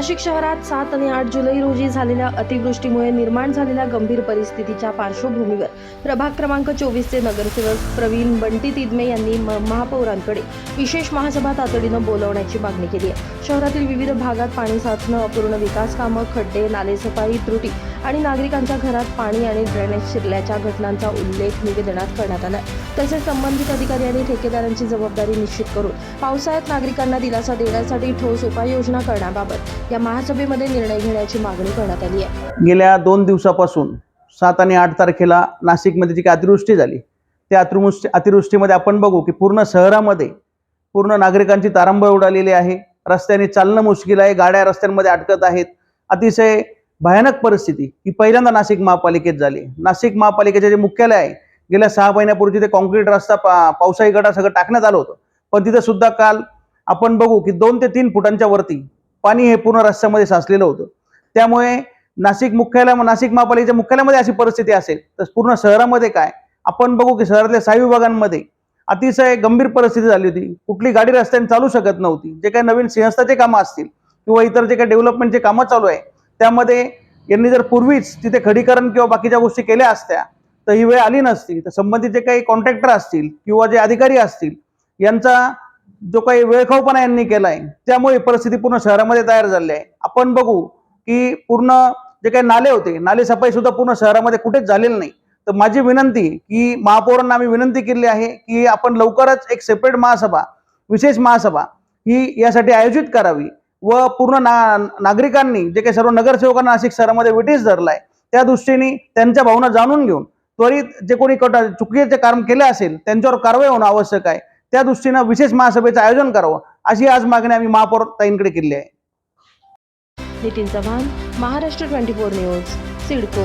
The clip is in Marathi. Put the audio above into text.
नाशिक शहरात 7 आणि 8 जुलै रोजी झालेल्या अतिवृष्टीमुळे निर्माण झालेल्या गंभीर परिस्थितीच्या पार्श्वभूमीवर प्रभाग क्रमांक 24 चे नगरसेवक प्रवीण बंटी तिदमे यांनी महापौरांकडे विशेष महासभा तातडीनं बोलावण्याची मागणी केली आहे। शहरातील विविध भागात पाणी साचणं, अपूर्ण विकास कामं, खड्डे, नाले सफाई त्रुटी आणि नागरिकांच्या घरात पाणी आणि ड्रेनेज शिरल्याच्या घटनांचा उल्लेख निवेदनात करण्यात आला। तसेच संबंधित अधिकारी आणि ठेकेदारांची जबाबदारी निश्चित करून पावसाळ्यात नागरिकांना दिलासा देण्यासाठी ठोस उपाययोजना करण्याबाबत या महासभेमध्ये निर्णय घेण्याची मागणी करण्यात आली आहे। गेल्या 2 दिवसापासून 7 आणि 8 तारखेला नाशिकमध्ये जी काही अतिवृष्टी झाली त्या अतिवृष्टीमध्ये आपण बघू की पूर्ण शहरामध्ये पूर्ण नागरिकांची तारांबळ उडालेली आहे। रस्त्याने चालणं मुश्किल आहे, गाड्या रस्त्यांमध्ये अडकत आहेत। अतिशय भयानक परिस्थिती ही पहिल्यांदा नाशिक महापालिकेत झाली। नाशिक महापालिकेचे जे मुख्यालय आहे गेल्या 6 महिन्यापूर्वी ते कॉन्क्रीट रस्ता पावसाळी गटार सगळं टाकण्यात आलं होतं, पण तिथे सुद्धा काल आपण बघू की 2 ते 3 फुटांच्या वरती पाणी हे पूर्ण रस्त्यामध्ये साचलेलं होतं। त्यामुळे नाशिक महापालिकेच्या मुख्यालयामध्ये अशी परिस्थिती असेल तर पूर्ण शहरामध्ये काय आपण बघू की शहरातल्या 6 विभागांमध्ये अतिशय गंभीर परिस्थिती झाली होती। कुठली गाडी रस्त्याने चालू शकत नव्हती। जे काही नवीन सिंहस्थाचे कामं असतील किंवा इतर जे काही डेव्हलपमेंटचे कामं चालू आहे त्यामध्ये यांनी जर पूर्वीच तिथे खडीकरण किंवा बाकीच्या गोष्टी केल्या असत्या तर ही वेळ आली नसती। तर संबंधित जे काही कॉन्ट्रॅक्टर असतील किंवा जे अधिकारी असतील यांचा जो काही वेळखाऊपणा यांनी केलाय त्यामुळे परिस्थिती पूर्ण शहरामध्ये तयार झाली आहे। आपण बघू की पूर्ण जे काही नाले होते, नाले सफाई सुद्धा पूर्ण शहरामध्ये कुठेच झालेली नाही। तर माझी विनंती की महापौरांना आम्ही विनंती केली आहे की आपण लवकरच एक सेपरेट महासभा, विशेष महासभा ही यासाठी आयोजित करावी व पूर्ण नागरिकांनी जे काही सर्व नगरसेवकांना नाशिक शहरामध्ये विटीस धरलाय त्या दृष्टीने त्यांच्या भावना जाणून घेऊन त्वरित जे कोणी चुकीचे काम केले असेल त्यांच्यावर कारवाई होणं आवश्यक आहे। त्या दृष्टीने विशेष महासभेचं आयोजन करावं अशी आज मागणी आम्ही महापौर ताईंकडे केली आहे। नितीन चव्हाण, महाराष्ट्र 24 न्यूज, सिडको।